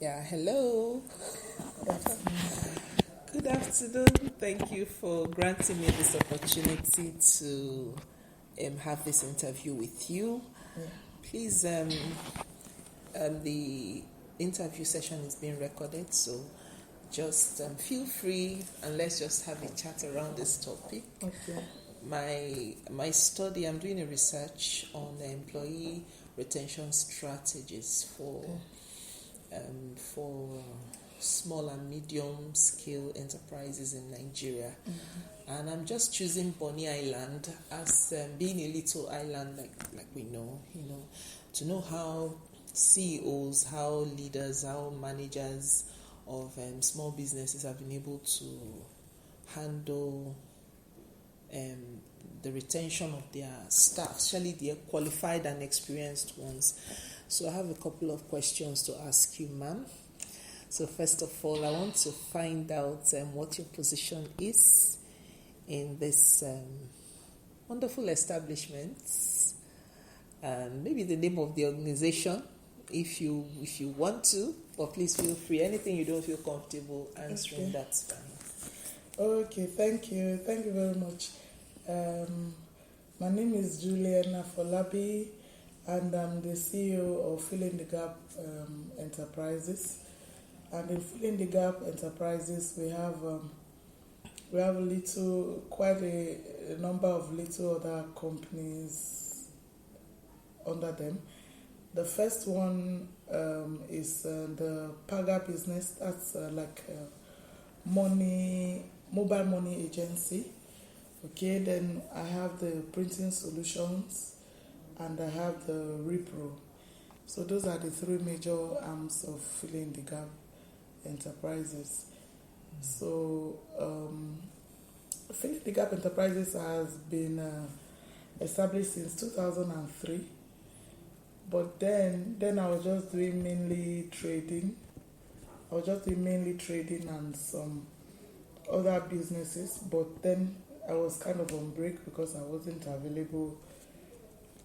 Yeah, hello. Good afternoon. Thank you for granting me this opportunity to have this interview with you. Yeah. Please, the interview session is being recorded, so just feel free and let's just have a chat around this topic. Okay. My study, I'm doing a research on employee retention strategies for small and medium scale enterprises in Nigeria. Mm-hmm. And I'm just choosing Bonny Island as being a little island like we know, to know how CEOs, how leaders, how managers of small businesses have been able to handle the retention of their staff, especially the qualified and experienced ones. So I have a couple of questions to ask you, ma'am. So first of all, I want to find out what your position is in this wonderful establishment, and maybe the name of the organization, if you want to, but please feel free. Anything you don't feel comfortable answering, okay, that's fine. Okay, thank you very much. My name is Juliana Afolabi, and I'm the CEO of Fill in the Gap Enterprises. And in Fill in the Gap Enterprises, we have quite a number of little other companies under them. The first one is the Paga business. That's like mobile money agency. Okay, then I have the printing solutions and I have the Repro. So those are the three major arms of Fill in the Gap Enterprises. So Fill in the Gap Enterprises has been established since 2003. But then I was just doing mainly trading. And some other businesses. But then I was kind of on break because I wasn't available.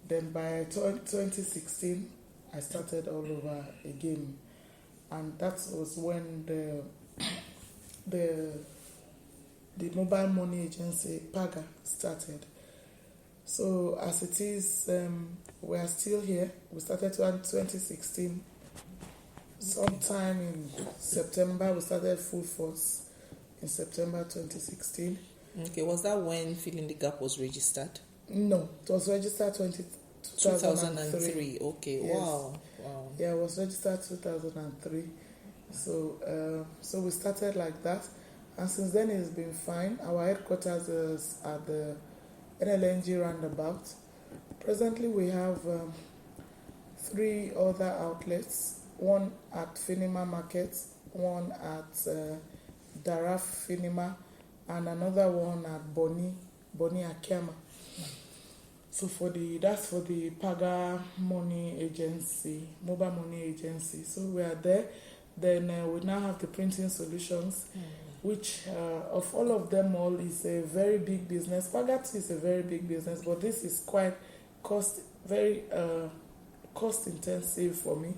Then by 2016, I started all over again. And that was when the mobile money agency, Paga, started. So as it is, we are still here. We started in 2016. Sometime in September, we started full force in September 2016. Okay, was that when Fill in the Gap was registered? No, it was registered 2003. Okay, yes. Wow. Yeah, it was registered 2003. So we started like that. And since then, it's been fine. Our headquarters is at the NLNG roundabout. Presently, we have 3 other outlets. One at Finima Market, one at Daraf Finima, and another one at Bonny Akiama. So that's for the Paga money agency, mobile money agency. So we are there. Then we now have the printing solutions, which of all of them all is a very big business. Paga is a very big business, but this is quite cost intensive for me.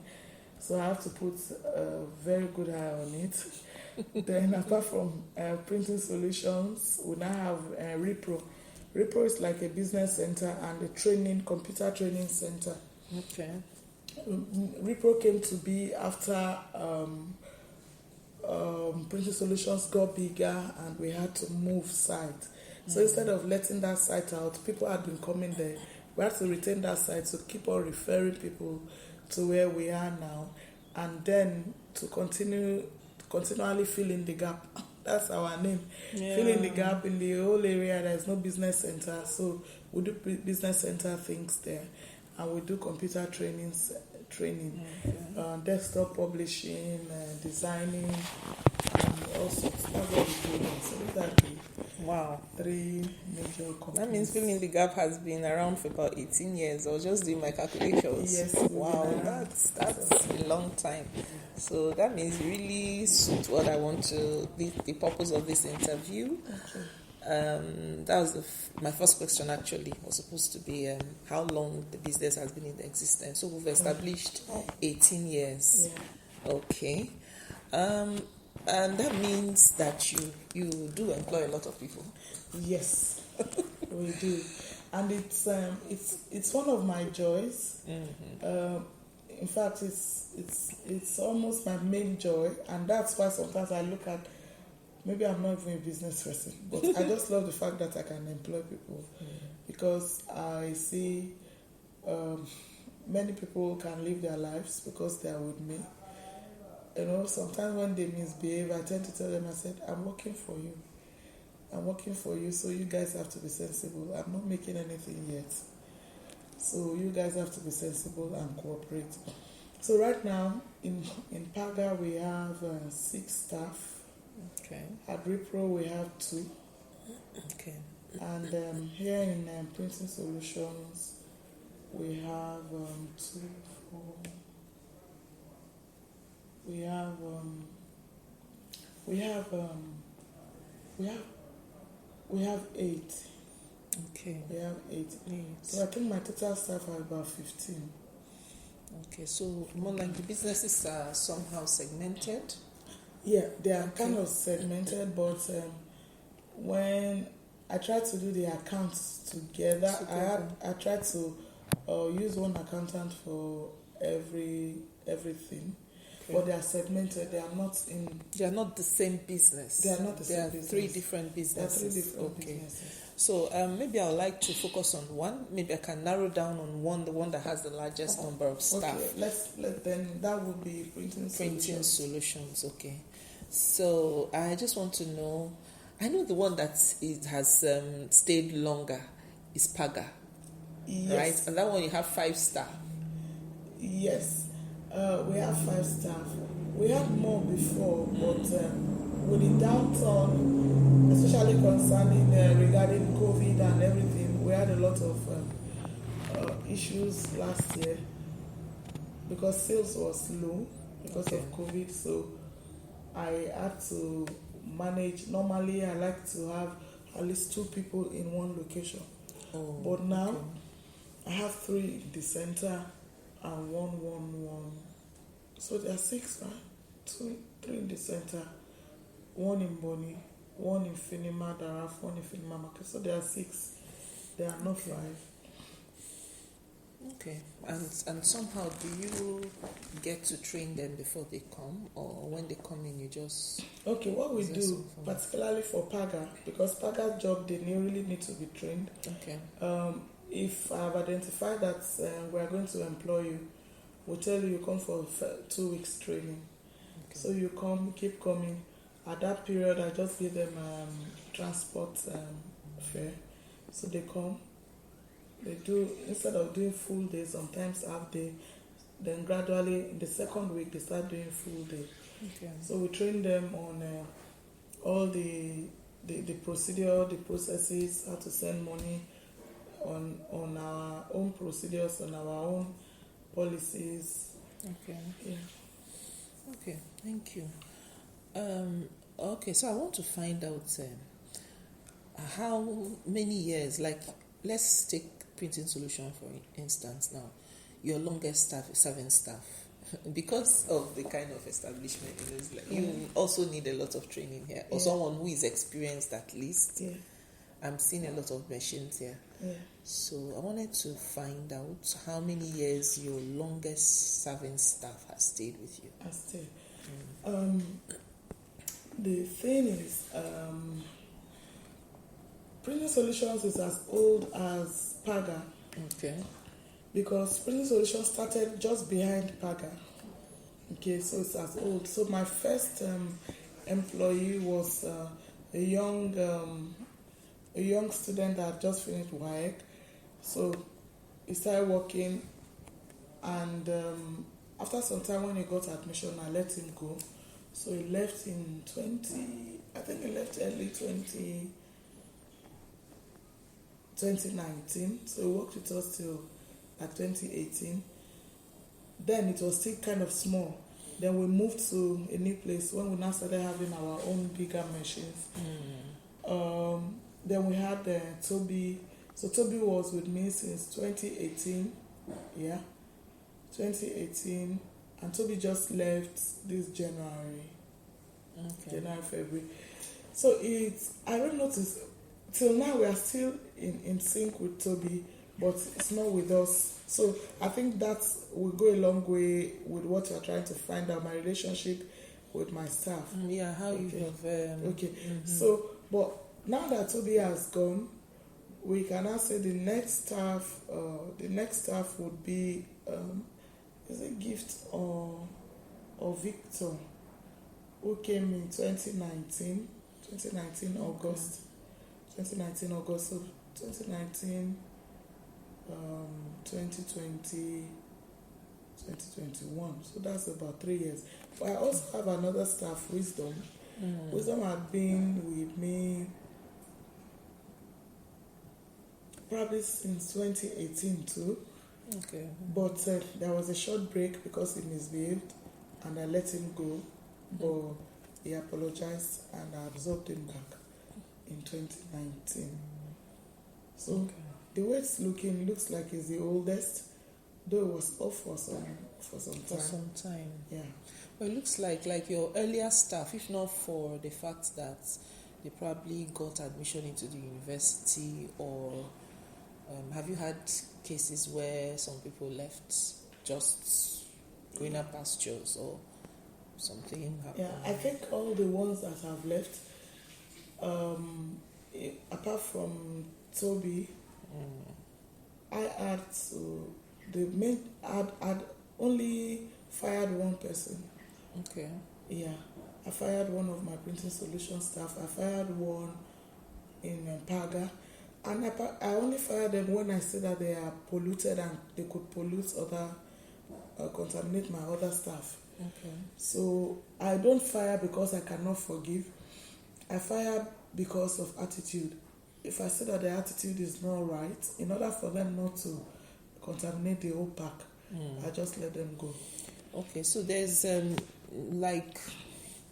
So I have to put a very good eye on it. Then apart from printing solutions, we now have Repro. Repro is like a business center and a computer training center. Okay. Repro came to be after printing solutions got bigger and we had to move site. So instead of letting that site out, people had been coming there. We had to retain that site to keep on referring people to where we are now, and then to continually fill in the gap. That's our name. Yeah. Fill in the gap in the whole area. There's no business center, so we do business center things there, and we do computer training, desktop publishing, designing, and all sorts. That's what we do. So these are the Wow. 3 major companies. That means Fill in the Gap has been around for about 18 years. I was just doing my calculations. Yes. Wow, that's a long time. So that means you really suit what I want to, the purpose of this interview. Okay. That was my first question actually, was supposed to be how long the business has been in existence. So we've established 18 years. Yeah. Okay. And that means that you do employ a lot of people. Yes, we do, and it's one of my joys. In fact, it's almost my main joy, and that's why sometimes I look at, maybe I'm not even a business person, but I just love the fact that I can employ people, because I see many people can live their lives because they are with me. You know, sometimes when they misbehave, I tend to tell them, I said, I'm working for you. I'm working for you, so you guys have to be sensible. I'm not making anything yet. So you guys have to be sensible and cooperate. So right now, in Paga, we have 6 staff. Okay. At Repro, we have 2. Okay. And here in Printing Solutions, we have 2, 4. We have 8. Okay. We have 8. 8. So I think my total staff are about 15. Okay, so more like the businesses are somehow segmented. Yeah, they are kind of segmented, but when I try to do the accounts together. I try to use one accountant for everything. Okay. But they are segmented. They are not in. They are not the same business. They are not the same business. 3 different businesses. There are 3 different businesses. So maybe I would like to focus on one. Maybe I can narrow down on one, the one that has the largest number of staff. Okay, then that would be printing solutions. Okay. So I just want to know. I know the one that has stayed longer is Paga. Yes. Right, and that one you have 5 staff. Yes. We have 5 staff. We had more before, but with the downturn, especially concerning regarding COVID and everything, we had a lot of issues last year because sales was low because of COVID. So I had to manage. Normally, I like to have at least 2 people in one location, but now I have 3 in the center and 1. So there are 6, right? 2, 3 in the center, 1 in Boni, 1 in Finima Daraf, 1 in Finima Market. So there are 6. There are not 5. Okay. And somehow do you get to train them before they come, or when they come in you just... Okay, what we do, particularly for Paga, because Paga's job, they really need to be trained. Okay. If I have identified that we are going to employ you, we'll tell you come for 2 weeks training. Okay. So you come, keep coming. At that period, I just give them transport fare. So they come. They do, instead of doing full day, sometimes half day. Then gradually, in the 2nd week, they start doing full day. Okay. So we train them on all the procedure, the processes, how to send money, on our own procedures, on our own policies. Okay. Yeah. Okay, thank you. Okay, so I want to find out how many years, like, let's take Printing Solution for instance now. Your longest serving staff, because of the kind of establishment it is, like, you also need a lot of training here, or someone who is experienced at least. Yeah. I'm seeing a lot of machines here. Yeah. So I wanted to find out how many years your longest serving staff has stayed with you. Has stayed. The thing is, Printing Solutions is as old as Paga. Okay. Because Printing Solutions started just behind Paga. Okay, so it's as old. So my first employee was a young student that had just finished WAEC. So he started working, and after some time when he got admission, I let him go. So he left in early 2019. So he worked with us till 2018. Then it was still kind of small. Then we moved to a new place when we now started having our own bigger machines. Then we had Toby. So Toby was with me since 2018. Yeah, 2018. and Toby just left this January, February. So I don't notice, till now we are still in sync with Toby, but it's not with us. So I think that will go a long way with what you're trying to find out, my relationship with my staff. Yeah, how you have... okay, so, but now that Toby has gone, we can now say the next staff would be, is it Gift or Victor, who came in 2019 August. 2019 August, so 2019, 2020, 2021. So that's about 3 years. But I also have another staff, Wisdom. Wisdom had been with me probably since 2018 too. Okay. But there was a short break because he misbehaved and I let him go. But he apologized and I absorbed him back in 2019. So the way it's looking, looks like he's the oldest, though it was off for some time. Yeah. Well, it looks like your earlier staff, if not for the fact that they probably got admission into the university, or have you had cases where some people left just greener pastures or something happened? Yeah, I think all the ones that have left, apart from Toby, I had I'd only fired one person. Okay. Yeah, I fired one of my printing solution staff. I fired one in Paga, and I only fired them when I said that they are polluted and they could pollute contaminate my other staff. Okay. So I don't fire because I cannot forgive. I fire because of attitude. If I say that the attitude is not right, in order for them not to contaminate the whole pack, I just let them go. Okay, so there's like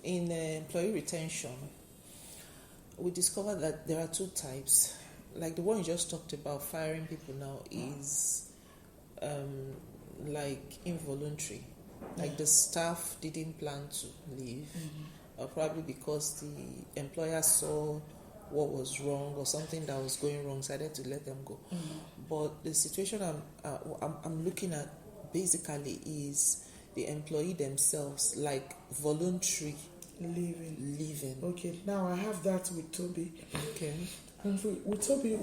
in employee retention, we discovered that there are two types. Like the one you just talked about, firing people now, is like involuntary. Like the staff didn't plan to leave, or probably because the employer saw what was wrong or something that was going wrong, decided to let them go. But the situation I'm looking at basically is the employee themselves, like voluntary leaving. Okay, now I have that with Toby. Okay. And with Toby,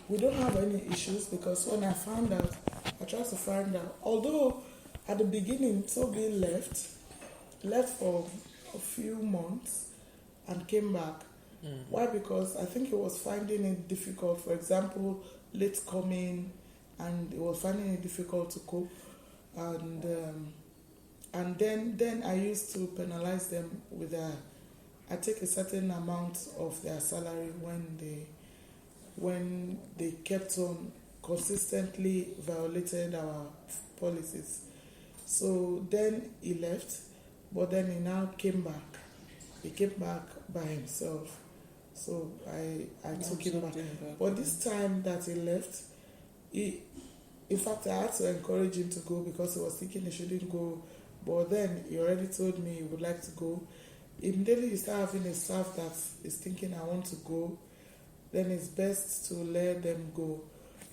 we don't have any issues, because when I found out, I tried to find out. Although at the beginning, Toby left for a few months and came back. Why? Because I think he was finding it difficult. For example, late coming, and he was finding it difficult to cope. And then I used to penalize them with I take a certain amount of their salary when they kept on consistently violated our policies. So then he left, but then he now came back. He came back by himself. So I took him back. But this time that he left, in fact, I had to encourage him to go because he was thinking he shouldn't go. But then he already told me he would like to go. Immediately you start having a staff that is thinking, I want to go, then it's best to let them go.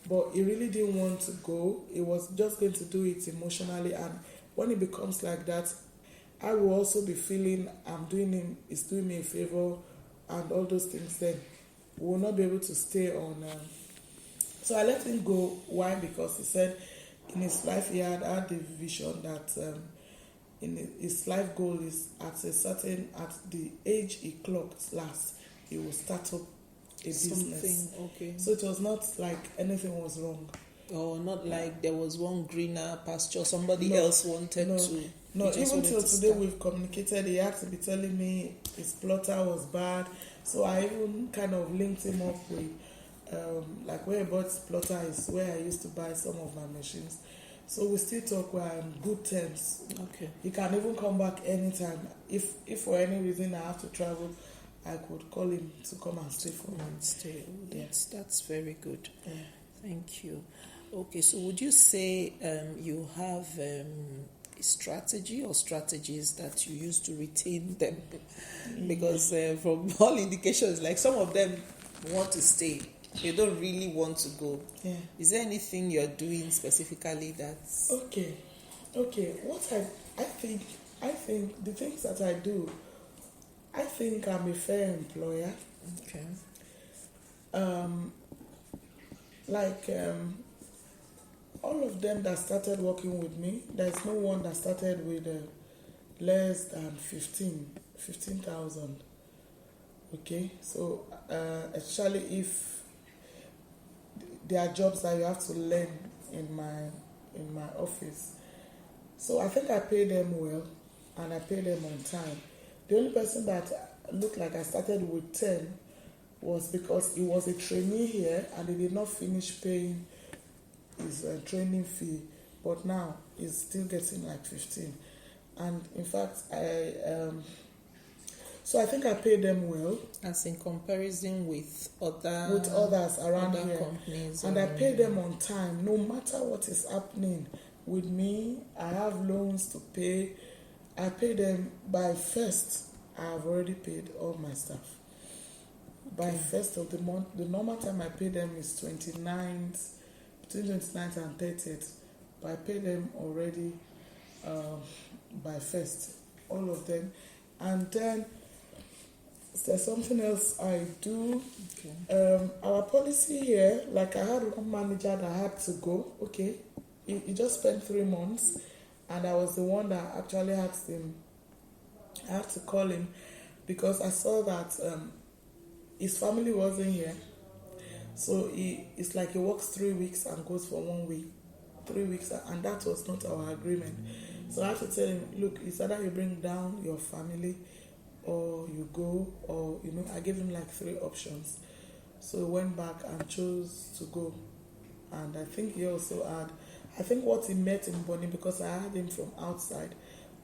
But he really didn't want to go. He was just going to do it emotionally. And when it becomes like that, I will also be feeling he's doing me a favor and all those things. Then we will not be able to stay on. So I let him go. Why? Because he said in his life he had the vision that in his life goal is at the age he clocked last, he will start up a business. Okay. So it was not like anything was wrong. Or not like there was one greener pasture somebody else wanted to. No, even till today we've communicated. He had to be telling me his plotter was bad. So I even kind of linked him up with like where he bought his plotter is where I used to buy some of my machines. So we still talk, we're on good terms. Okay. He can even come back anytime. If for any reason I have to travel, I could call him to come and stay for me. That's very good. Yeah. Thank you. Okay, so would you say you have a strategy or strategies that you use to retain them? Because from all indications, like some of them want to stay, they don't really want to go. Yeah. Is there anything you're doing specifically that's... Okay. What I think the things that I do, I think I'm a fair employer. Okay. All of them that started working with me, there's no one that started with less than 15,000. Okay, so especially if there are jobs that you have to learn in my office. So I think I pay them well and I pay them on time. The only person that looked like I started with 10 was because he was a trainee here and he did not finish paying his training fee, but now he's still getting like 15. And in fact, so I think I pay them well. As in comparison with others around other here. companies. And I pay them on time, no matter what is happening with me. I have loans to pay. I pay them by first. I have already paid all my staff. By first of the month, the normal time I pay them is 29th, between 29th and 30th. But I pay them already by first, all of them. And then there's something else I do. Okay. Our policy here, like I had one manager that had to go. Okay, he just spent 3 months, and I was the one that actually asked him. I had to call him because I saw that his family wasn't here. So it's like he works 3 weeks and goes for 1 week, 3 weeks, and that was not our agreement. So I have to tell him, look, it's either you bring down your family or you go, or, I gave him like 3 options. So he went back and chose to go. And I think he also had, I think what he met in Bonnie, because I had him from outside,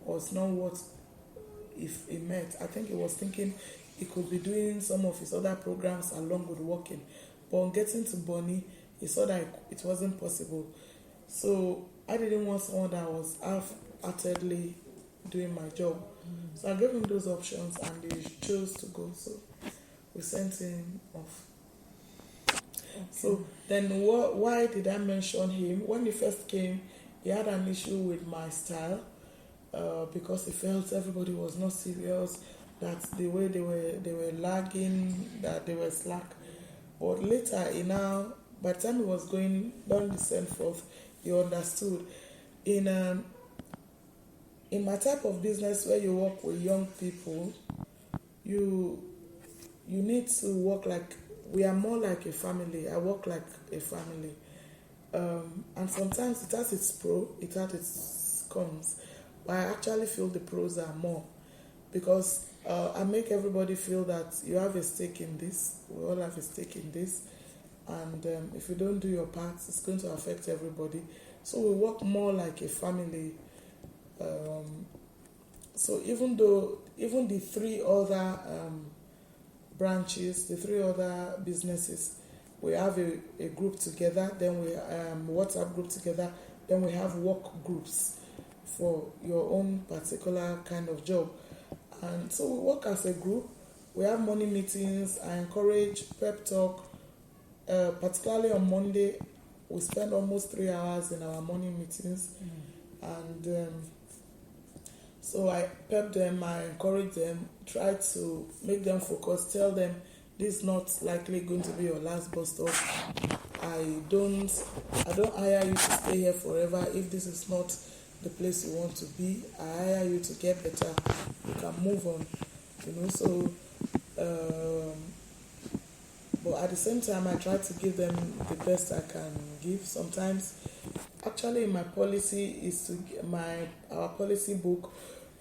was not what if he met. I think he was thinking he could be doing some of his other programs along with working. But on getting to Bonnie, he saw that it wasn't possible. So I didn't want someone that was half-heartedly doing my job. So I gave him those options and he chose to go. So we sent him off. Okay. So then why did I mention him? When he first came, he had an issue with my style because he felt everybody was not serious, that the way they were lagging, that they were slack. But later, by the time he was going down the send forth, he understood. In my type of business where you work with young people, you need to work like, we are more like a family. I work like a family. And sometimes it has its pro, it has its cons. But I actually feel the pros are more. Because I make everybody feel that you have a stake in this. We all have a stake in this. And if you don't do your part, it's going to affect everybody. So we work more like a family. So even the 3 other branches, the 3 other businesses, we have a group together, then we WhatsApp group together, then we have work groups for your own particular kind of job. And so we work as a group. We have morning meetings. I encourage pep talk. Particularly on Monday, we spend almost 3 hours in our morning meetings. And so I pep them, I encourage them, try to make them focus, tell them this is not likely going to be your last bus stop. I don't hire you to stay here forever. If this is not the place you want to be, I hire you to get better. You can move on, so but at the same time I try to give them the best I can give. Sometimes actually my policy is our policy book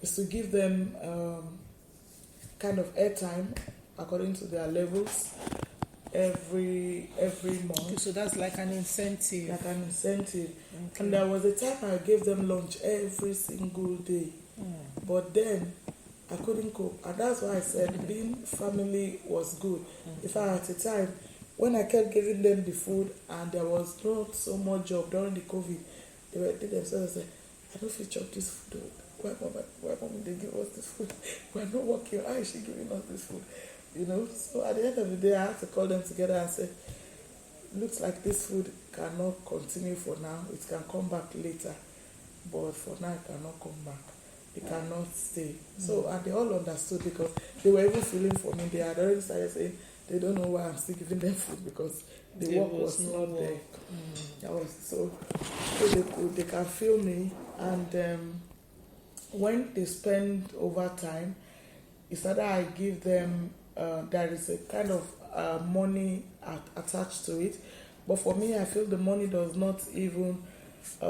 is to give them kind of airtime according to their levels every month. Okay, so that's like an incentive. Okay. And there was a time I gave them lunch every single day. But then I couldn't cope. And that's why I said being family was good. In fact, at the time, when I kept giving them the food and there was not so much job during the COVID, they themselves said, I don't feel chop this food. Why mama they give us this food? We're not working. Why is she giving us this food? You know. So at the end of the day, I had to call them together and say, looks like this food cannot continue for now. It can come back later, but for now it cannot come back. It cannot stay. So and they all understood because they were even feeling for me. They had already started saying they don't know why I'm still giving them food because the work was not there. That was so they can feel me. And when they spend overtime, it's either I give them there is a kind of money attached to it, but for me I feel the money does not even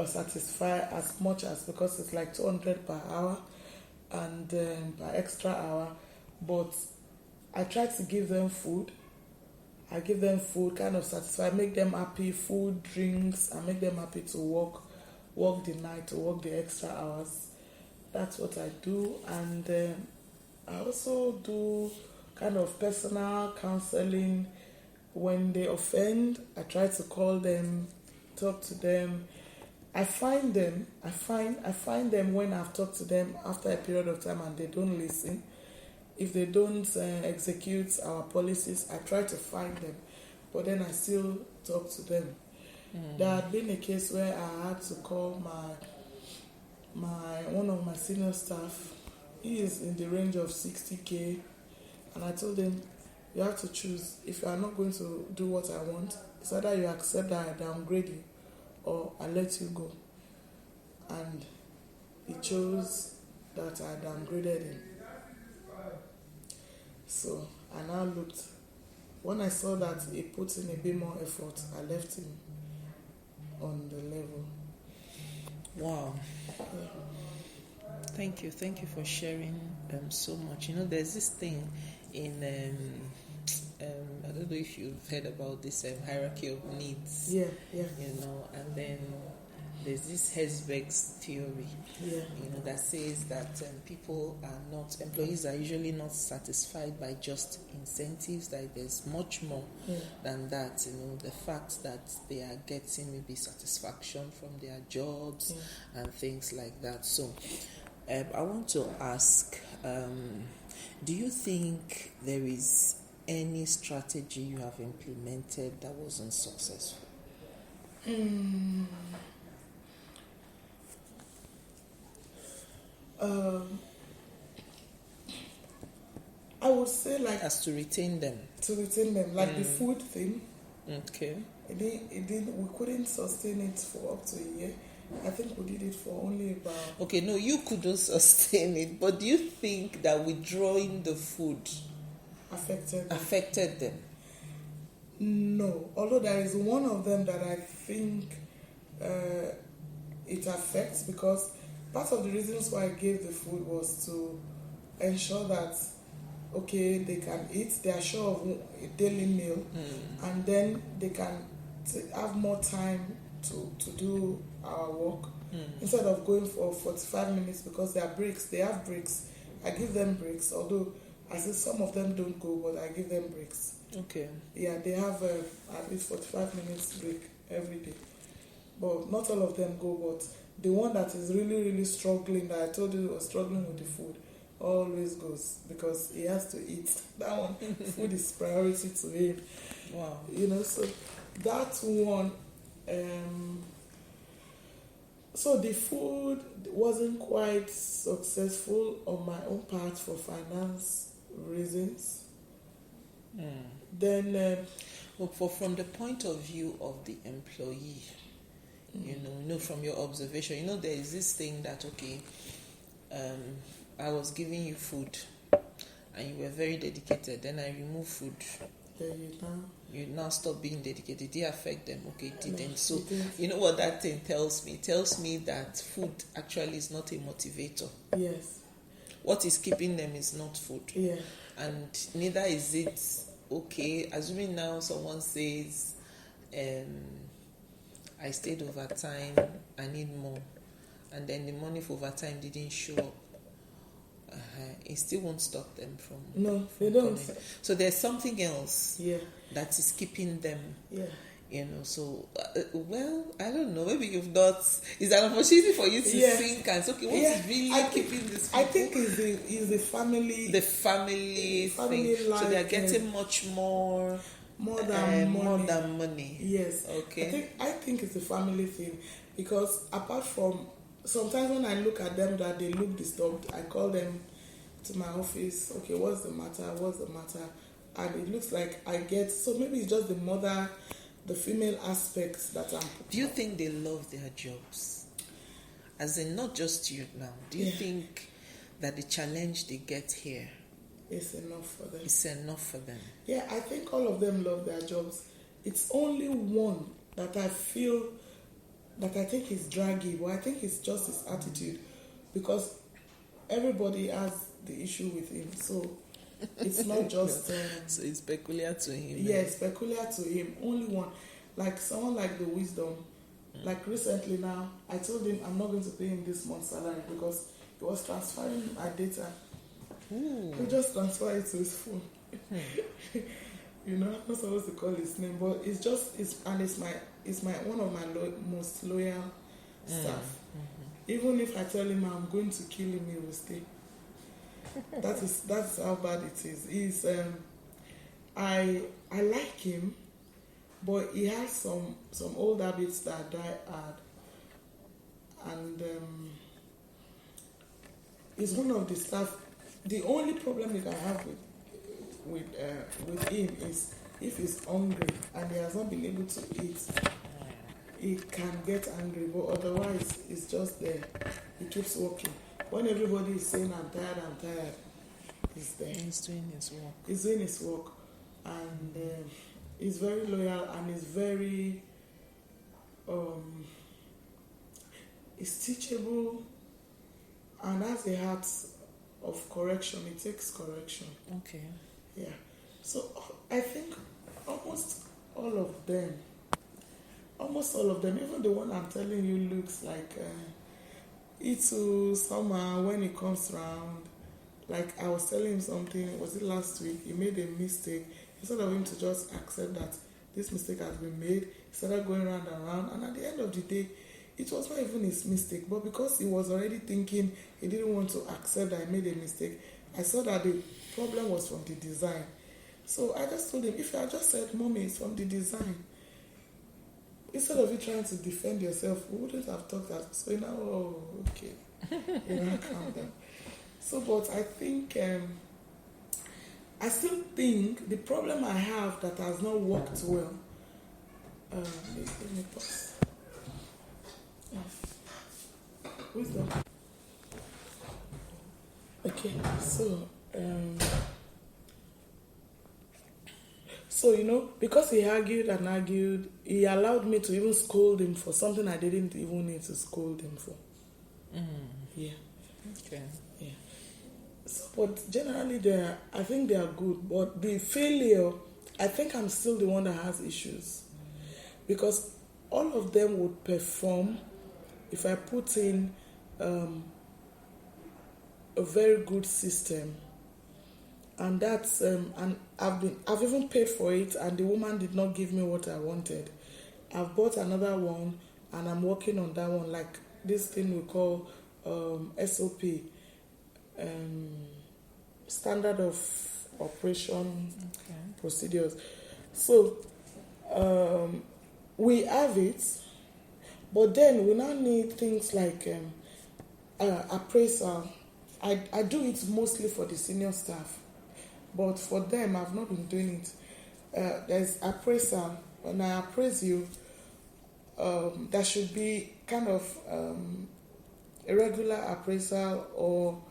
satisfy as much as, because it's like 200 per hour and per extra hour. But I try to give them food. I give them food, kind of satisfy, make them happy, food, drinks, and make them happy to work the night, to work the extra hours. That's what I do. And I also do kind of personal counseling. When they offend, I try to call them, talk to them. I find them when I've talked to them after a period of time and they don't listen. If they don't execute our policies, I try to find them, but then I still talk to them. There had been a case where I had to call my one of my senior staff. He is in the range of 60K, and I told him, you have to choose. If you are not going to do what I want, it's either you accept that I downgrade you or I let you go. And he chose that I downgraded him. So I now looked. When I saw that he put in a bit more effort, I left him on the level. Wow. Yeah. Thank you for sharing so much. You know, there's this thing in I don't know if you've heard about this hierarchy of needs. Yeah. You know, and then there's this Herzberg's theory. Yeah. You know, that says that employees are usually not satisfied by just incentives. That there's much more than that. You know, the fact that they are getting maybe satisfaction from their jobs and things like that. So, I want to ask, do you think there is any strategy you have implemented that wasn't successful? I would say as to retain them. Like the food thing. Okay. We couldn't sustain it for up to a year. I think we did it for only about... Okay, no, you couldn't sustain it, but do you think that withdrawing the food affected them? No, although there is one of them that I think it affects, because part of the reasons why I gave the food was to ensure that, okay, they can eat, they are sure of a daily meal, and then they can have more time to do our work instead of going for 45 minutes, because they have breaks. I give them breaks, although I say some of them don't go, but I give them breaks. Okay. Yeah, they have at least 45 minutes break every day. But not all of them go, but the one that is really, really struggling, that I told you was struggling with the food, always goes, because he has to eat. That one, food is priority to him. Wow. You know, so that one, so the food wasn't quite successful on my own part for finance reasons. Then, from the point of view of the employee, you know, from your observation, there is this thing that, okay, I was giving you food and you were very dedicated, then I remove food. You now stop being dedicated. Did it affect them? Okay, it didn't. No, So, it didn't. you know what that thing tells me? It tells me that food actually is not a motivator. Yes. What is keeping them is not food. Yeah. And neither is it, okay, assuming now someone says, I stayed overtime, I need more, and then the money for overtime didn't show up, it still won't stop them from... No, they don't. So there's something else Yeah. that is keeping them, Yeah. So well, I don't know, maybe you've not, it's an opportunity for you to think and say, okay, what is really keeping this people? I think is the family thing, life, so they are getting much more than money. Yes. Okay. I think it's a family thing, because apart from, sometimes when I look at them that they look disturbed, I call them to my office. Okay, what's the matter? And it looks like I get, so maybe it's just the mother, the female aspects that I'm. Do you think they love their jobs? As in, not just you now. Do you think that the challenge they get here is enough for them? It's enough for them. Yeah, I think all of them love their jobs. It's only one that I feel that I think is draggy, but I think it's just his attitude, because everybody has the issue with him. So it's not just. So it's peculiar to him. Yeah, it's peculiar to him. Only one. Like someone like the wisdom. Like recently now, I told him I'm not going to pay him this month's salary because he was transferring my data. He just transferred it to his phone. I'm not supposed to call his name, but it's my one of my most loyal staff. Even if I tell him I'm going to kill him, he will stay. That's how bad it is. He's I like him, but he has some old habits that die hard, and he's one of the staff. The only problem you can have with him is if he's hungry and he has not been able to eat, he can get angry, but otherwise it's just there. He keeps working. When everybody is saying I'm tired, he's there. He's doing his work. And he's very loyal, and he's very he's teachable, and has a heart of correction. He takes correction. Okay. Yeah. So I think almost all of them, even the one I'm telling you looks like Itu somehow when he comes around. Like I was telling him something, was it last week? He made a mistake. Instead of him to just accept that this mistake has been made, he started going round and round. And at the end of the day, it was not even his mistake. But because he was already thinking he didn't want to accept that he made a mistake, I saw that the problem was from the design. So I just told him, if you had just said, Mommy, it's from the design, instead of you trying to defend yourself, we wouldn't have talked that. So now, okay. Calm down. So, but I think, I still think the problem I have that has not worked well, let me pause. Wisdom. Okay, so, because he argued, he allowed me to even scold him for something I didn't even need to scold him for. Yeah. Okay. Yeah. So, but generally, I think they are good. But the failure, I think I'm still the one that has issues, because all of them would perform if I put in a very good system, and that's and I've even paid for it, and the woman did not give me what I wanted. I've bought another one, and I'm working on that one, like this thing we call SOP, standard of operation procedures. So we have it, but then we now need things like appraisal. I do it mostly for the senior staff, but for them I've not been doing it. There's appraisal. When I appraise you, there should be kind of a regular appraisal, or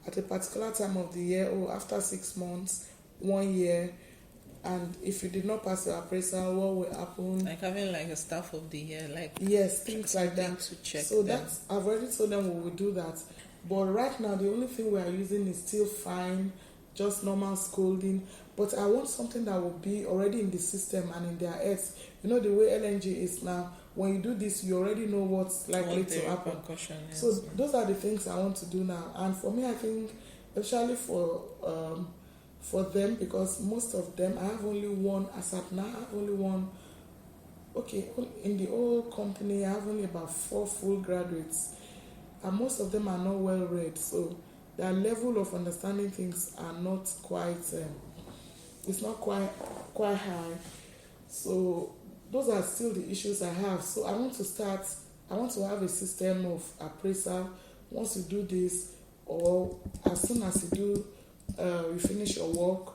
at a particular time of the year, or after 6 months, 1 year. And if you did not pass the appraisal, what will happen? Like having like a staff of the year, like yes, things like that. To check so them. that's, I've already told them we will do that. But right now, the only thing we are using is still fine, just normal scolding. But I want something that will be already in the system and in their heads. The way LNG is now, when you do this, you already know what's likely to happen. So those are the things I want to do now. And for me, I think, especially for them, because most of them, I have only one, as at now, I have only one okay, in the old company, I have only about 4 full graduates, and most of them are not well read, so their level of understanding things are not quite, it's not quite high. So those are still the issues I have. So I want to have a system of appraisal. Once you do this, or as soon as you finish your work,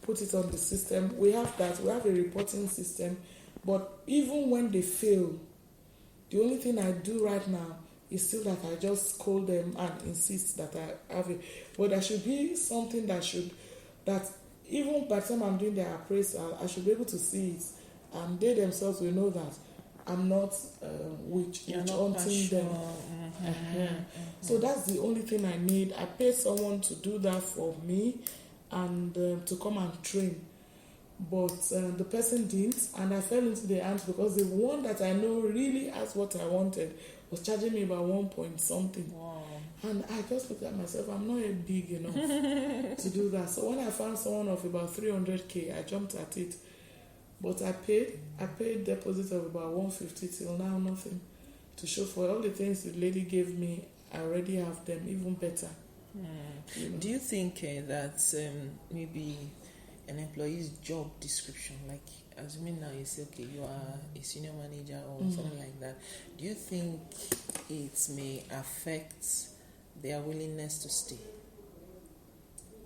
put it on the system. We have that. We have a reporting system. But even when they fail, the only thing I do right now is still that I just call them and insist that I have it. But there should be something that even by the time I'm doing their appraisal, I should be able to see it. And they themselves will know that I'm not witch hunting them. So that's the only thing I need. I paid someone to do that for me and to come and train. But the person didn't, and I fell into the hands because the one that I know really has what I wanted was charging me about 1 point something. Wow. And I just looked at myself, I'm not big enough to do that. So when I found someone of about 300k, I jumped at it. But I paid deposit of about 150 till now, nothing to show for all the things the lady gave me. I already have them, even better. You know? Do you think that maybe an employee's job description, like assuming now you say, okay, you are a senior manager or something like that, do you think it may affect their willingness to stay?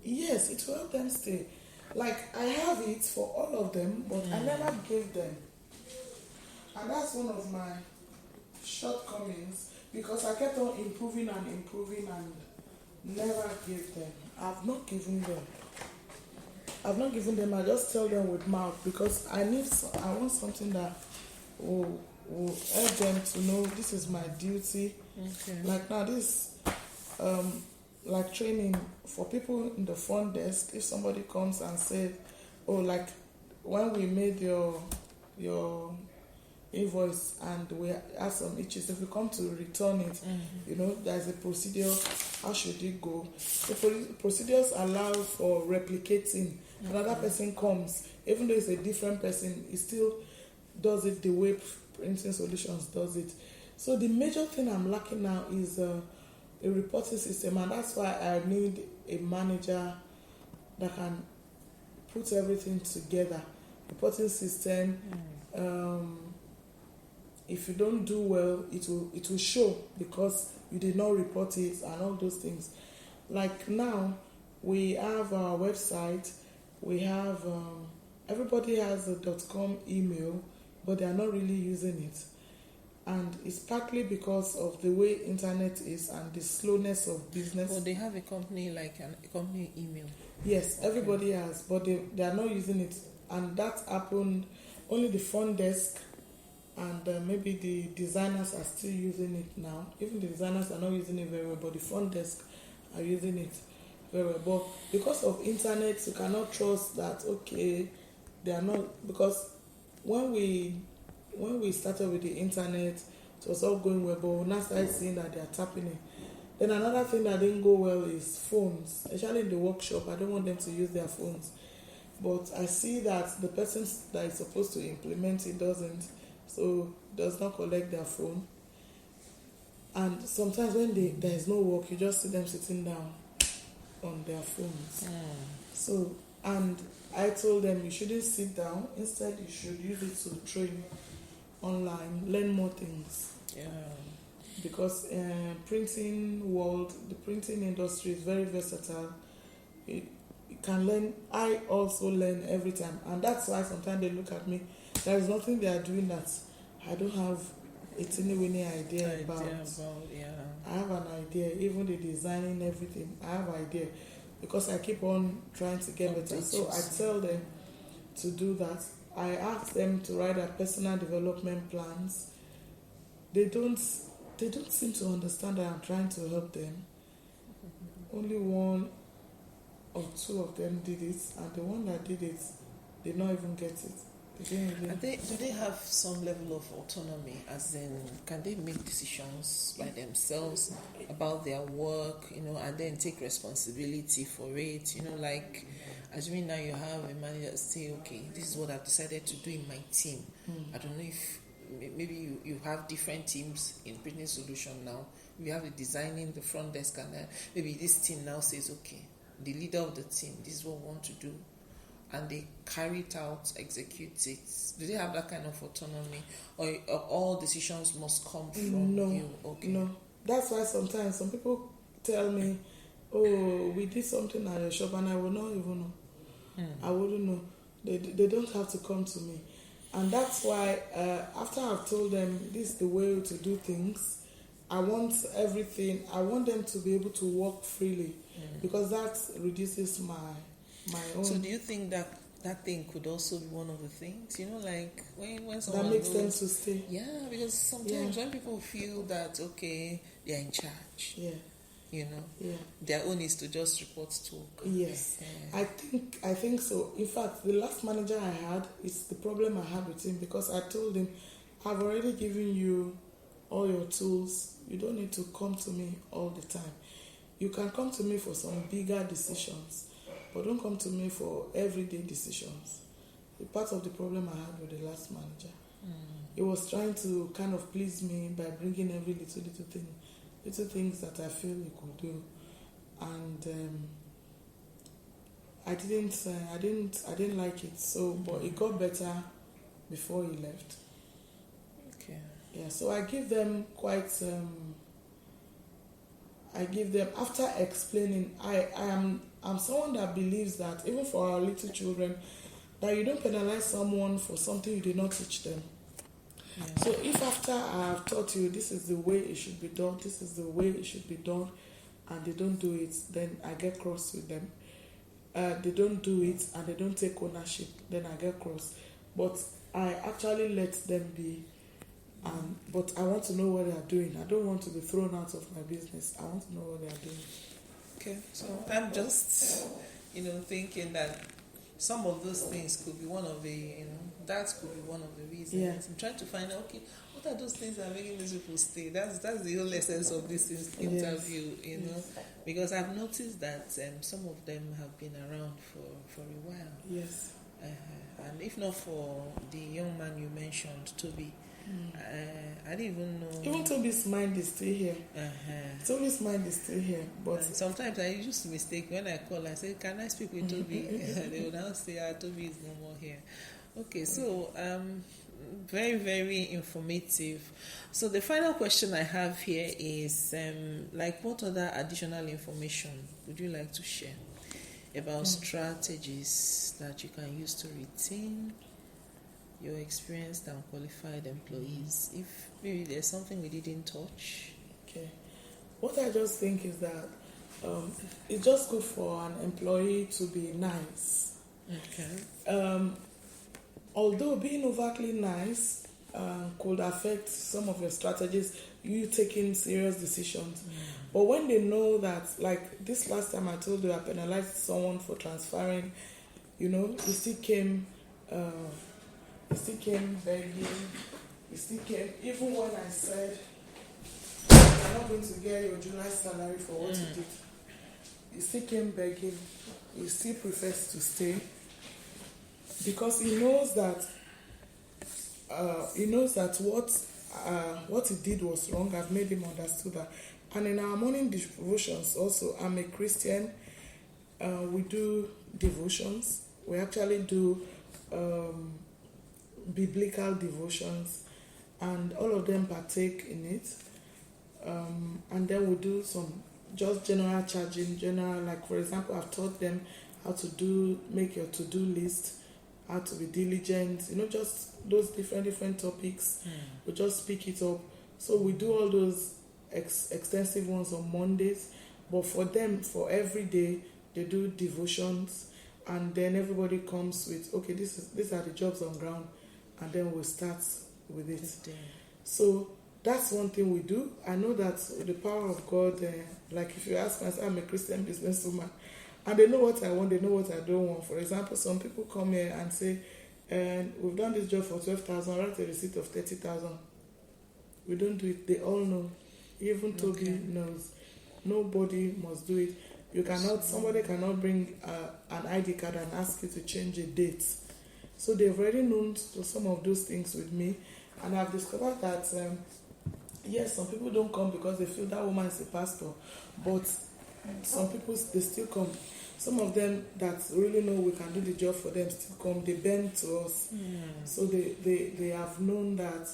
Yes, it will help them stay. Like, I have it for all of them, but I never gave them. And that's one of my shortcomings, because I kept on improving and never gave them. I've not given them. I just tell them with mouth, because I want something that will help them to know this is my duty. Okay. Like now, this like training for people in the front desk. If somebody comes and says, oh, like when we made your invoice and we have some issues, if we come to return it, you know, there's a procedure. How should it go? The procedures allow for replicating. Another person comes, even though it's a different person, it still does it the way Printing Solutions does it. So the major thing I'm lacking now is a reporting system, and that's why I need a manager that can put everything together. Reporting system. If you don't do well, it will show because you did not report it and all those things. Like now, we have our website. We have everybody has a .com email, but they are not really using it. And it's partly because of the way internet is and the slowness of business. Well, they have a company, like a company email. Yes, everybody has, but they are not using it. And that happened, only the front desk and maybe the designers are still using it now. Even the designers are not using it very well, but the front desk are using it very well. But because of internet, you cannot trust that, okay, they are not, because when we started with the internet, it was all going well, but we now started seeing that they are tapping it. Then another thing that didn't go well is phones, especially in the workshop. I don't want them to use their phones. But I see that the person that is supposed to implement it doesn't, so does not collect their phone. And sometimes when there is no work, you just see them sitting down on their phones. So, and I told them you shouldn't sit down. Instead, you should use it to train online, learn more things. Yeah. Because the printing industry is very versatile. You can learn. I also learn every time, and that's why sometimes they look at me. There is nothing they are doing that I don't have a teeny-weeny idea about. Yeah. I have an idea, even the designing, everything. I have idea because I keep on trying to get better. So I tell them to do that. I ask them to write their personal development plans. They don't seem to understand that I'm trying to help them. Only one or two of them did it, and the one that did it did not even get it. Do they have some level of autonomy, as in, can they make decisions by themselves about their work, and then take responsibility for it? Like, assuming now you have a manager say, okay, this is what I've decided to do in my team. I don't know if maybe you have different teams in business solution now. You have the designing, the front desk, and then maybe this team now says, okay, the leader of the team, this is what we want to do, and they carry it out, execute it. Do they have that kind of autonomy, or all decisions must come from you? Okay. No. That's why sometimes some people tell me, oh, we did something at your shop, and I will not even know. I wouldn't know. They don't have to come to me. And that's why after I've told them this is the way to do things, I want them to be able to work freely, because that reduces my own. So do you think that thing could also be one of the things, like when someone that makes them to stay? Yeah, because sometimes when people feel that, okay, they're in charge, their own is to just report to work. Yes, I think so. In fact, the last manager I had, it's the problem I had with him, because I told him, I've already given you all your tools. You don't need to come to me all the time. You can come to me for some bigger decisions, but don't come to me for everyday decisions. Part of the problem I had with the last manager, he was trying to kind of please me by bringing every little things that I feel he could do, and I didn't like it. So, but it got better before he left. Okay. Yeah. So I give them after explaining. I'm someone that believes that even for our little children, that you don't penalize someone for something you did not teach them. Yeah. So if after I have taught you this is the way it should be done, this is the way it should be done, and they don't do it, then I get cross with them. They don't do it and they don't take ownership, then I get cross. But I actually let them be. But I want to know what they are doing. I don't want to be thrown out of my business. I want to know what they are doing. Okay, so I'm just, thinking that some of those things could be one of the, that could be one of the reasons. Yeah. I'm trying to find out, okay, what are those things that are making these people stay? That's the whole essence of this interview, Yes. because I've noticed that some of them have been around for a while. Yes. And if not for the young man you mentioned, Toby, I didn't even know. Even Toby's mind is still here. Toby's mind is still here. But and sometimes I used to mistake when I call, I say, can I speak with Toby? They will now say, Toby is no more here. Okay, so very, very informative. So the final question I have here is, what other additional information would you like to share about strategies that you can use to retain your experienced and qualified employees? If maybe there's something we didn't touch. Okay. What I just think is that it's just good for an employee to be nice. Okay. Although being overtly nice could affect some of your strategies, you taking serious decisions. But when they know that, like this last time I told you I penalized someone for transferring, he still came begging, he still came, even when I said, you're not going to get your July salary for what you did. He still came begging, he still prefers to stay, because he knows that what he did was wrong. I've made him understand that. And in our morning devotions also, I'm a Christian, we do devotions. We actually do biblical devotions, and all of them partake in it. And then we do some just general charging, like for example, I've taught them how to make your to-do list, how to be diligent, just those different topics. We just pick it up. So we do all those extensive ones on Mondays, but for them, for every day, they do devotions, and then everybody comes with, okay, these are the jobs on ground, and then we'll start with it. So that's one thing we do. I know that the power of God, like if you ask me, I'm a Christian businesswoman, and they know what I want, they know what I don't want. For example, some people come here and say, and we've done this job for 12,000, write a receipt of 30,000. We don't do it. They all know. Even Toby knows. Nobody must do it. You cannot. Somebody cannot bring an ID card and ask you to change a date. So they've already known to some of those things with me, and I've discovered that yes, some people don't come because they feel that woman is a pastor, but some people they still come. Some of them that really know we can do the job for them still come. They bend to us, so they have known that.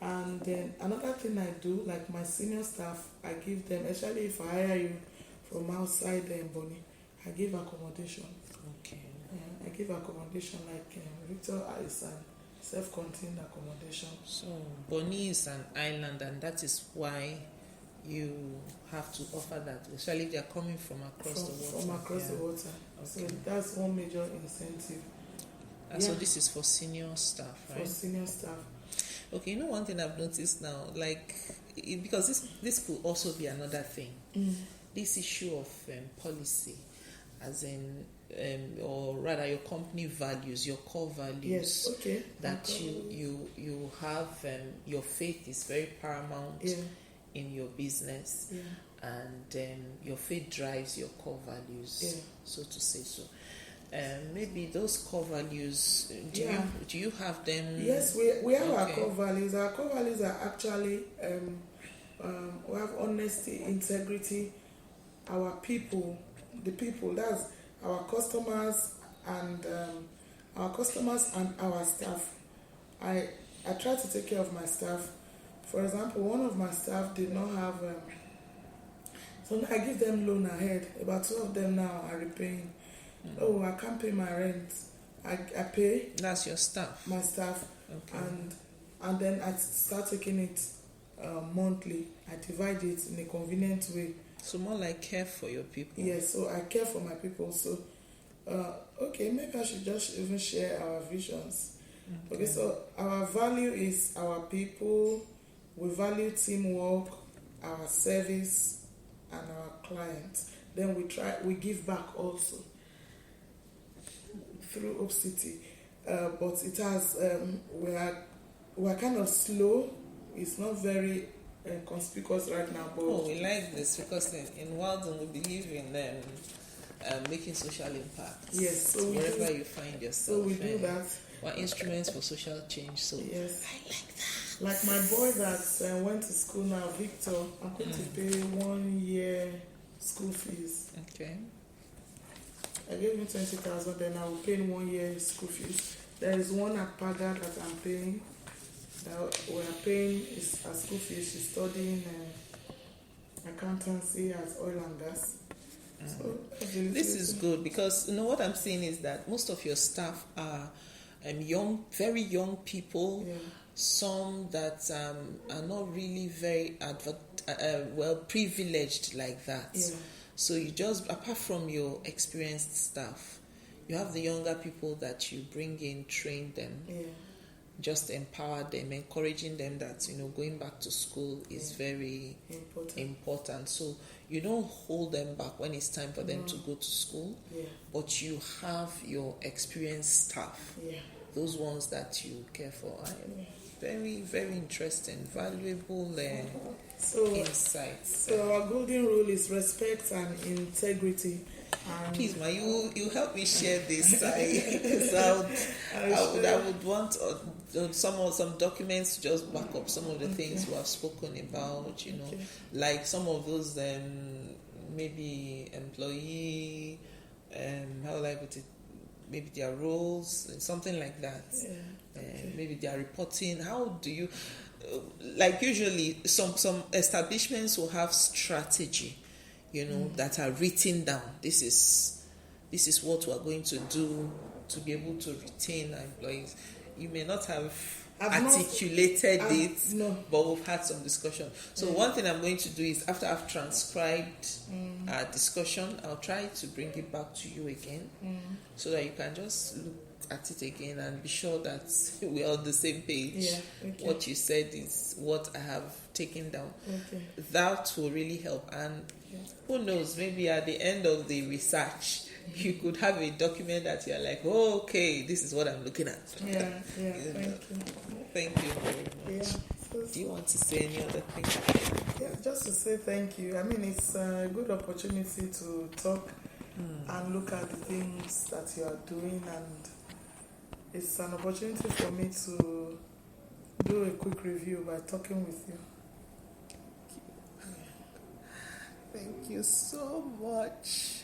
And then another thing I do, like my senior staff, I give them, especially if I hire you from outside Bonny, I give accommodation. Okay. I give accommodation, like Victor is an self-contained accommodation. So Bonny is an island, and that is why you have to offer that, especially if they are coming from across the water. From across the water. Okay. So that's one major incentive. So this is for senior staff, right? For senior staff. Okay, you know one thing I've noticed now, like, because this could also be another thing. This issue of policy, as in, or rather your company values, your core values. Yes, okay. That you have, your faith is very paramount in your business, and your faith drives your core values, so to say so. Maybe those core values, do you have them? Yes, we have our core values. Our core values are actually we have honesty, integrity, our people, that's our customers and our staff. I try to take care of my staff. For example, one of my staff did not have so I give them loan ahead. About 2 of them now are repaying. Oh, I can't pay my rent. I pay. That's your staff. My staff. Okay. And then I start taking it monthly. I divide it in a convenient way. So more like care for your people. Yes, so I care for my people. So, maybe I should just even share our visions. Okay, so our value is our people. We value teamwork, our service, and our clients. Then we give back also through Hope City, but it has we're kind of slow. It's not very conspicuous right now. But we like this because in Walden we believe in making social impact. Yes, so wherever you find yourself. So we do that. We're instruments for social change. So yes, I like that. Like my boy that went to school now, Victor. I'm going to pay 1 year school fees. Okay. I gave him 20,000, then I will pay 1 year school fees. There is one at Paga that I'm paying. That we are paying is a school fees. She's studying accountancy at oil and gas. So this is good because what I'm seeing is that most of your staff are young, very young people. Yeah. Some that are not really very well privileged like that. Yeah. So you just, apart from your experienced staff, you have the younger people that you bring in, train them, just empower them, encouraging them that going back to school is very important. So you don't hold them back when it's time for them to go to school, but you have your experienced staff, those ones that you care for. Very, very interesting, valuable insights. So our golden rule is respect and integrity. Please, ma, you help me share this. So I would want some documents to just back up some of the things we have spoken about. Like some of those maybe employee, how will I put it? Maybe their roles, something like that. Maybe they are reporting. How do you, like usually some establishments will have strategy, that are written down. This is what we are going to do to be able to retain our employees. You may not have articulated it, but we've had some discussion. So one thing I'm going to do is after I've transcribed our discussion, I'll try to bring it back to you again so that you can just look at it again and be sure that we're on the same page. What you said is what I have taken down. That will really help. And who knows, maybe at the end of the research you could have a document that you're like, oh, okay, this is what I'm looking at. Yeah, You thank know. you. Thank you very much. Yeah. Do you want to say any other thing? Yeah, just to say thank you. I mean, it's a good opportunity to talk and look at the things that you are doing, and it's an opportunity for me to do a quick review by talking with you. Thank you so much.